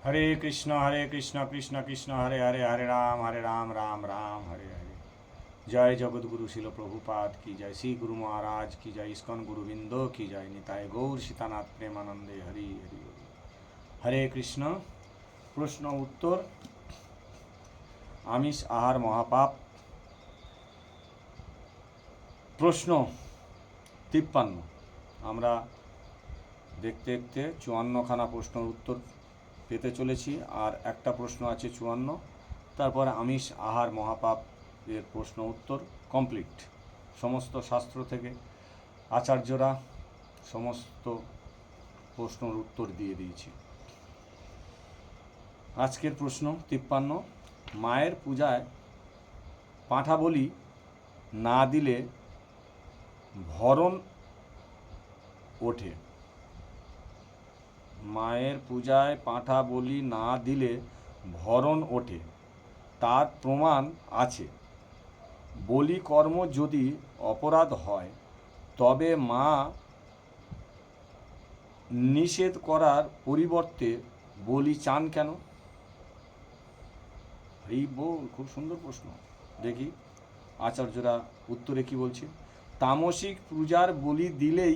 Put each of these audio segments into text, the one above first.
हरे कृष्ण कृष्ण कृष्ण हरे हरे हरे राम राम राम हरे हरे। जय जगत गुरु शिल प्रभुपाद की जय, श्री गुरु महाराज की जय, इस्कन गुरुविंदो की जय, निताय गौर सीतानाथ प्रेमानंदे हरि हरि। हरे कृष्ण। प्रश्न उत्तर। आमिष आहार महापाप। प्रश्न 53। আমরা দেখতে দেখতে 54খানা প্রশ্নের উত্তর পেতে চলেছি, আর একটা প্রশ্ন আছে 54। তারপরে আমিষ আহার মহাপাপ এর প্রশ্ন উত্তর কমপ্লিট। সমস্ত শাস্ত্র থেকে আচার্যরা সমস্ত প্রশ্নের উত্তর দিয়ে দিয়েছি। আজকের প্রশ্ন 53। মায়ের পূজায় পাঁঠা বলি না দিলে ভরণ ওঠে। মায়ের পূজায় পাঁঠা বলি না দিলে ভরণ ওঠে, তার প্রমাণ আছে। বলি কর্ম যদি অপরাধ হয় তবে মা নিষেধ করার পরিবর্তে বলি চান কেন? এই বল, খুব সুন্দর প্রশ্ন। দেখি আচার্যরা উত্তরে কি বলছে। তামসিক পূজার বলি দিলেই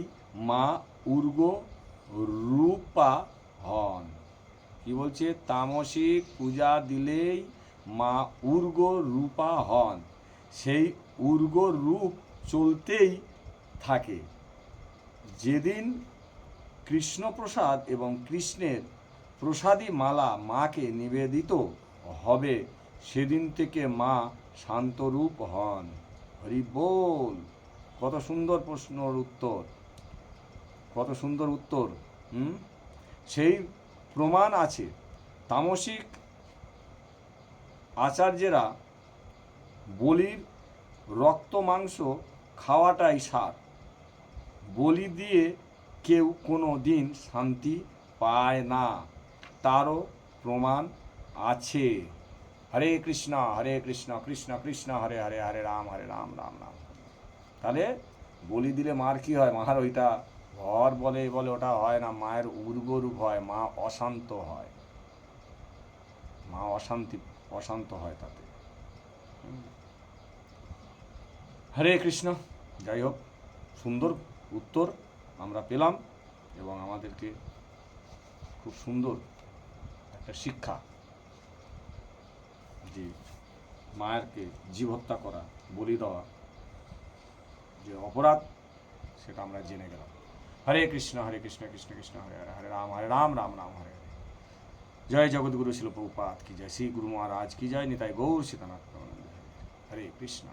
মা উর্গ রূপা হন। কি বলছে? তামসিক পূজা দিলেই মা উর্গ রূপা হন। সেই উর্গ রূপ চলতেই থাকে। যেদিন কৃষ্ণপ্রসাদ এবং কৃষ্ণের প্রসাদী মালা মাকে নিবেদিত হবে সেদিন থেকে মা শান্তরূপ হন। হরি বল। কত সুন্দর প্রশ্নের উত্তর, কত সুন্দর উত্তর। সেই প্রমাণ আছে। তামসিক আচার্যেরা বলির রক্ত মাংস খাওয়াটাই সার। বলি দিয়ে কেউ কোনো দিন শান্তি পায় না, তারও প্রমাণ আছে। হরে কৃষ্ণ কৃষ্ণ কৃষ্ণ হরে হরে হরে রাম রাম রাম। তাহলে বলি দিলে মার কি হয়? মার ওইটা ঘর বলে বলে ওটা হয় না, মায়ের উর্বরূপ হয়, মা অশান্ত হয়, মা অশান্ত হয় তাতে। হরে কৃষ্ণ। যাই হোক, সুন্দর উত্তর আমরা পেলাম এবং আমাদেরকে খুব সুন্দর একটা শিক্ষা, যে মায়েরকে জীব হত্যা করা, বলি দেওয়া যে অপরাধ, সেটা আমরা জেনে গেলাম। হরে কৃষ্ণ কৃষ্ণ কৃষ্ণ হরে হরে হরে রাম রাম রাম হরে হরে। জয় জগৎগুরু শিল প্রভুপাদ কি জয়, শ্রী গুরু মহারাজ কি জয়, নিতাই গৌর सीतानाथ। হরে কৃষ্ণ।